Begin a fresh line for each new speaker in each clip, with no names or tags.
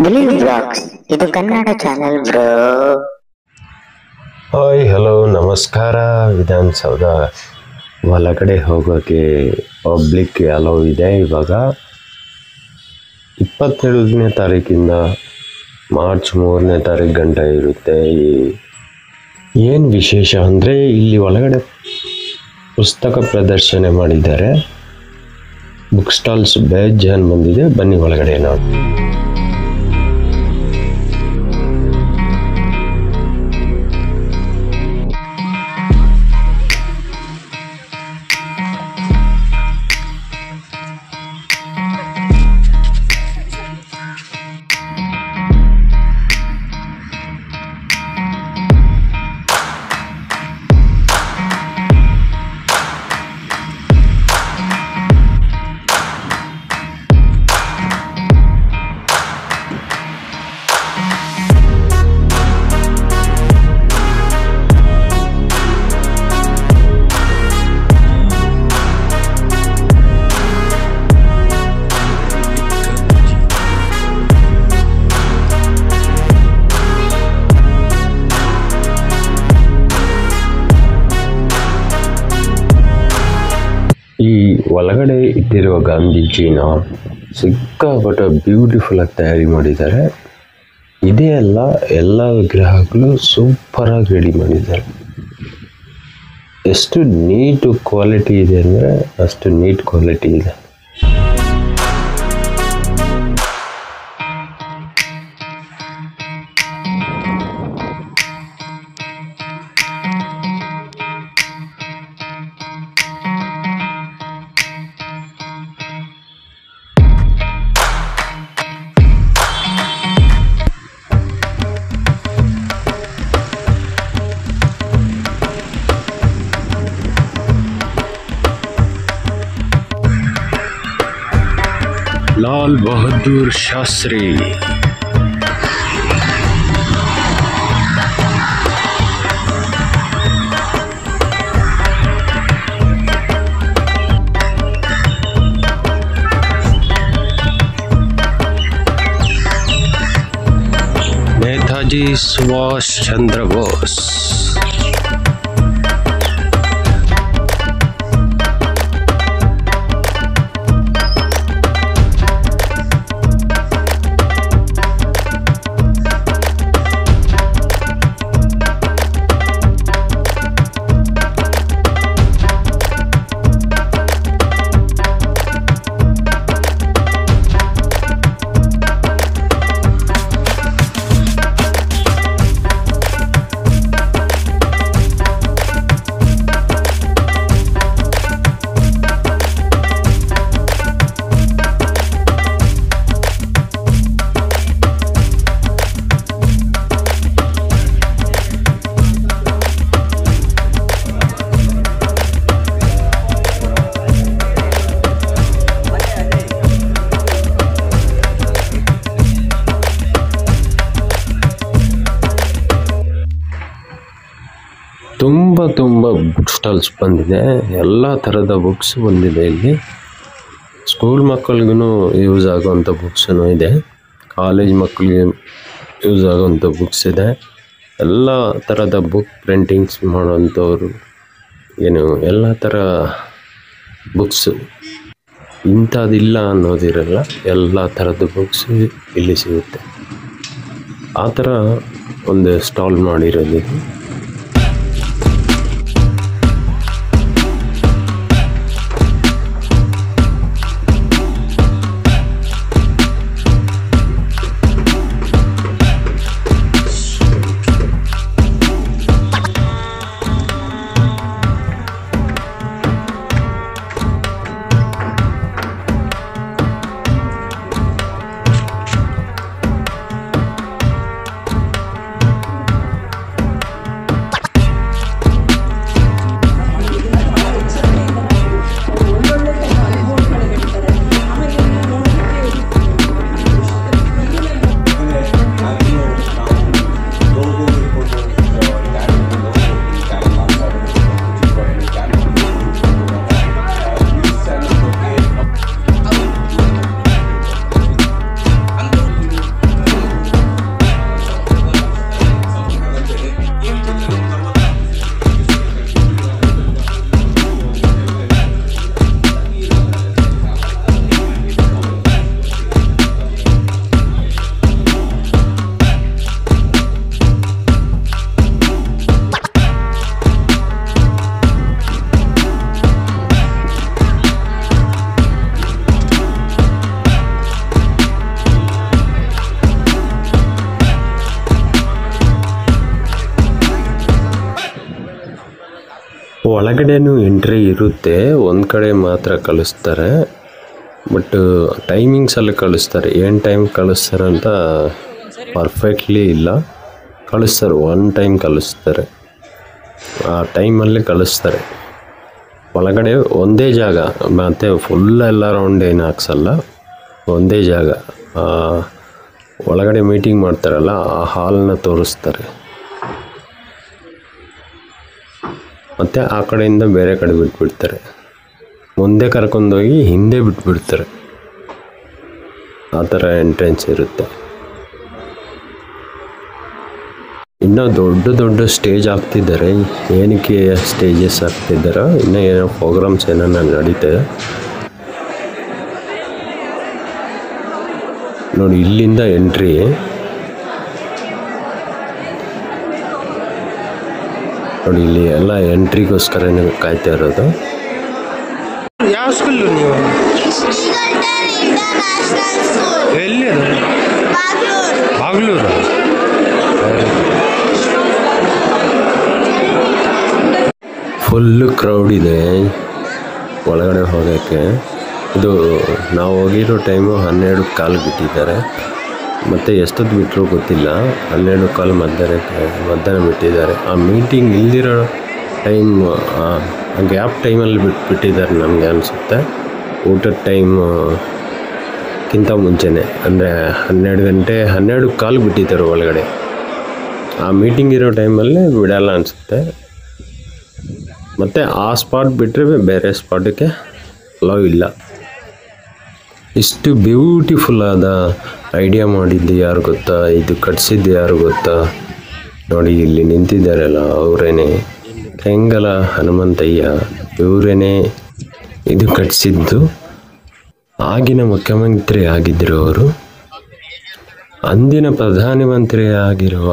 Believe blogs ಇದು Kannada channel bro.
Hi hello ನಮಸ್ಕಾರ. ವಿಧಾನಸೌಧ ಒಳಗಡೆ ಹೋಗೋಕ್ಕೆ ಪಬ್ಲಿಕ್ ಅಲೋ ಇದೆ. ಇವಾಗ 27ನೇ ತಾರೀಕಿಂದ ಮಾರ್ಚ್ 3ನೇ ತಾರೀಕು ಗಂಟ ಇರುತ್ತೆ. ಏನು ವಿಶೇಷ ಅಂದರೆ ಇಲ್ಲಿ ಒಳಗಡೆ ಪುಸ್ತಕ ಪ್ರದರ್ಶನ ಮಾಡಿದ್ದಾರೆ. ಬುಕ್ ಸ್ಟಾಲ್ಸ್ ಬೇಜಾನ್ ಬಂದಿದೆ. ಬನ್ನಿ ಒಳಗಡೆ ನಾವು. ಈ ಒಳಗಡೆ ಇಟ್ಟಿರುವ ಗಾಂಧೀಜಿನ ಸಿಕ್ಕಾಪಟ್ಟೆ ಬ್ಯೂಟಿಫುಲ್ ಆಗಿ ತಯಾರಿ ಮಾಡಿದ್ದಾರೆ. ಇದೇ ಅಲ್ಲ, ಎಲ್ಲ ವಿಗ್ರಹಗಳು ಸೂಪರಾಗಿ ರೆಡಿ ಮಾಡಿದ್ದಾರೆ. ಎಷ್ಟು ನೀಟ್ ಕ್ವಾಲಿಟಿ ಇದೆ ಅಂದರೆ ಅಷ್ಟು ನೀಟ್ ಕ್ವಾಲಿಟಿ ಇದೆ. लाल बहादुर शास्त्री नेताजी सुभाष चंद्र बोस, ತುಂಬ ಬುಕ್ ಸ್ಟಾಲ್ಸ್ ಬಂದಿದೆ. ಎಲ್ಲ ಥರದ ಬುಕ್ಸ್ ಬಂದಿದೆ ಇಲ್ಲಿ. ಸ್ಕೂಲ್ ಮಕ್ಕಳಿಗೂ ಯೂಸ್ ಆಗೋವಂಥ ಬುಕ್ಸೂ ಇದೆ, ಕಾಲೇಜ್ ಮಕ್ಕಳಿಗೆ ಯೂಸ್ ಆಗೋವಂಥ ಬುಕ್ಸ್ ಇದೆ. ಎಲ್ಲ ಥರದ ಬುಕ್ ಪ್ರಿಂಟಿಂಗ್ಸ್ ಮಾಡೋವಂಥವ್ರು ಎಲ್ಲ ಥರ ಬುಕ್ಸ್, ಇಂಥದ್ದಿಲ್ಲ ಅನ್ನೋದಿರಲ್ಲ. ಎಲ್ಲ ಥರದ ಬುಕ್ಸ್ ಇಲ್ಲಿ ಸಿಗುತ್ತೆ. ಆ ಥರ ಒಂದು ಸ್ಟಾಲ್ ಮಾಡಿರೋದು. ಒಳಗಡೆನೂ ಎಂಟ್ರಿ ಇರುತ್ತೆ, ಒಂದು ಕಡೆ ಮಾತ್ರ ಕಳಿಸ್ತಾರೆ. ಬಟ್ ಟೈಮಿಂಗ್ಸಲ್ಲಿ ಕಳಿಸ್ತಾರೆ. ಏನು ಟೈಮ್ ಕಳಿಸ್ತಾರೆ ಅಂತ ಪರ್ಫೆಕ್ಟ್ಲಿ ಇಲ್ಲ, ಕಳಿಸ್ತಾರೆ. ಒನ್ ಟೈಮ್ ಕಳಿಸ್ತಾರೆ, ಆ ಟೈಮಲ್ಲಿ ಕಳಿಸ್ತಾರೆ. ಒಳಗಡೆ ಒಂದೇ ಜಾಗ, ಮತ್ತು ಫುಲ್ ಎಲ್ಲ ರೌಂಡ್ ಏನು ಹಾಕ್ಸಲ್ಲ, ಒಂದೇ ಜಾಗ. ಒಳಗಡೆ ಮೀಟಿಂಗ್ ಮಾಡ್ತಾರಲ್ಲ ಆ ಹಾಲನ್ನ ತೋರಿಸ್ತಾರೆ. ಮತ್ತು ಆ ಕಡೆಯಿಂದ ಬೇರೆ ಕಡೆ ಬಿಟ್ಬಿಡ್ತಾರೆ. ಮುಂದೆ ಕರ್ಕೊಂಡೋಗಿ ಹಿಂದೆ ಬಿಟ್ಬಿಡ್ತಾರೆ. ಆ ಥರ ಎಂಟ್ರೆನ್ಸ್ ಇರುತ್ತೆ. ಇನ್ನೂ ದೊಡ್ಡ ದೊಡ್ಡ ಸ್ಟೇಜ್ ಆಗ್ತಿದ್ದಾರೆ. ಏನಕ್ಕೆ ಸ್ಟೇಜಸ್ ಆಗ್ತಿದ್ದಾರೆ, ಇನ್ನೂ ಏನೋ ಪ್ರೋಗ್ರಾಮ್ಸ್ ಏನೋ ನಡೀತದೆ ನೋಡಿ. ಇಲ್ಲಿಂದ ಎಂಟ್ರಿ, ನೋಡಿ ಇಲ್ಲಿ ಎಲ್ಲ ಎಂಟ್ರಿಗೋಸ್ಕರನೇ ಕಾಯ್ತಾ ಇರೋದು.
ಯಾವ ಸ್ಕೂಲ್ ನೀವು? ಎಲ್ಲಿ ಅದು? ಬಾಗ್ಲೂರು.
ಫುಲ್ಲು ಕ್ರೌಡ್ ಇದೆ ಒಳಗಡೆ ಹೋಗೋಕ್ಕೆ. ಇದು ನಾವು ಹೋಗಿರೋ ಟೈಮು 12:15 ಬಿಟ್ಟಿದ್ದಾರೆ. ಮತ್ತು ಎಷ್ಟೊತ್ತು ಬಿಟ್ಟರು ಗೊತ್ತಿಲ್ಲ. 12:15 ಮಧ್ಯಾಹ್ನ ಬಿಟ್ಟಿದ್ದಾರೆ. ಆ ಮೀಟಿಂಗ್ ಇಲ್ದಿರೋ ಟೈಮ್, ಗ್ಯಾಪ್ ಟೈಮಲ್ಲಿ ಬಿಟ್ಟಿದ್ದಾರೆ ನನಗೆ ಅನಿಸುತ್ತೆ. ಊಟದ ಟೈಮ್ಗಿಂತ ಮುಂಚೆನೇ, ಅಂದರೆ 12 ಗಂಟೆ 12:15 ಬಿಟ್ಟಿದ್ದಾರೆ ಒಳಗಡೆ. ಆ ಮೀಟಿಂಗ್ ಇರೋ ಟೈಮಲ್ಲಿ ಬಿಡಲ್ಲ ಅನಿಸುತ್ತೆ. ಮತ್ತು ಆ ಸ್ಪಾಟ್ ಬಿಟ್ಟರೆ ಬೇರೆ ಸ್ಪಾಟಕ್ಕೆ ಅಲೋ ಇಲ್ಲ. ಇಷ್ಟು ಬ್ಯೂಟಿಫುಲ್ಲಾದ ಐಡಿಯಾ ಮಾಡಿದ್ದು ಯಾರು ಗೊತ್ತಾ? ಇದು ಕಟ್ಸಿದ್ದು ಯಾರು ಗೊತ್ತಾ? ನೋಡಿ ಇಲ್ಲಿ ನಿಂತಿದ್ದಾರಲ್ಲ ಅವರೇನೆ, ಕೆಂಗಲ ಹನುಮಂತಯ್ಯ. ಇವರೇನೆ ಇದು ಕಟ್ಸಿದ್ದು. ಆಗಿನ ಮುಖ್ಯಮಂತ್ರಿ ಆಗಿದ್ದರು ಅವರು. ಅಂದಿನ ಪ್ರಧಾನಮಂತ್ರಿ ಆಗಿರುವ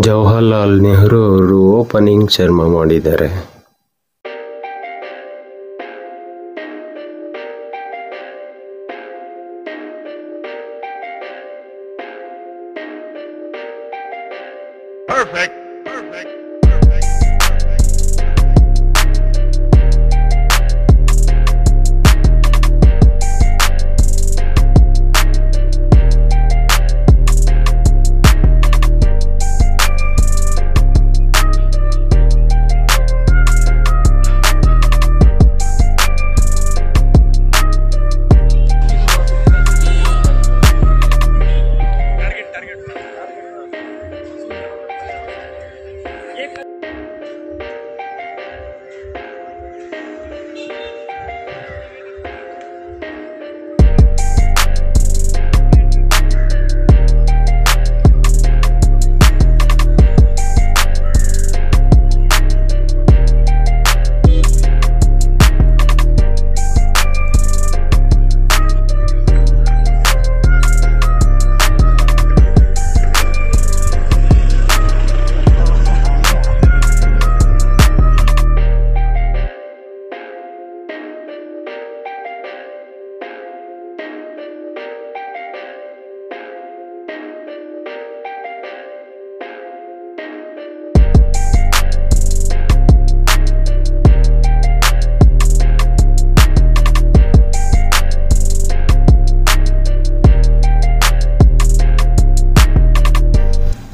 ಜವಾಹರ್ಲಾಲ್ ನೆಹರು ಅವರು ಓಪನಿಂಗ್ ಶರ್ಮ ಮಾಡಿದ್ದಾರೆ.
Perfect.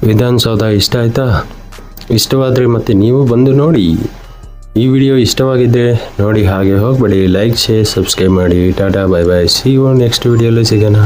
ವಿಧಾನಸೌಧ ಇಷ್ಟ ಆಯಿತಾ? ಇಷ್ಟವಾದರೆ ಮತ್ತೆ ನೀವು ಬಂದು ನೋಡಿ. ಈ ವಿಡಿಯೋ ಇಷ್ಟವಾಗಿದ್ದರೆ ನೋಡಿ, ಹಾಗೆ ಹೋಗಬೇಡಿ. ಲೈಕ್, ಶೇರ್, ಸಬ್ಸ್ಕ್ರೈಬ್ ಮಾಡಿ. Tata, bye bye. See you next ವಿಡಿಯೋಲಿ ಸಿಗೋಣ.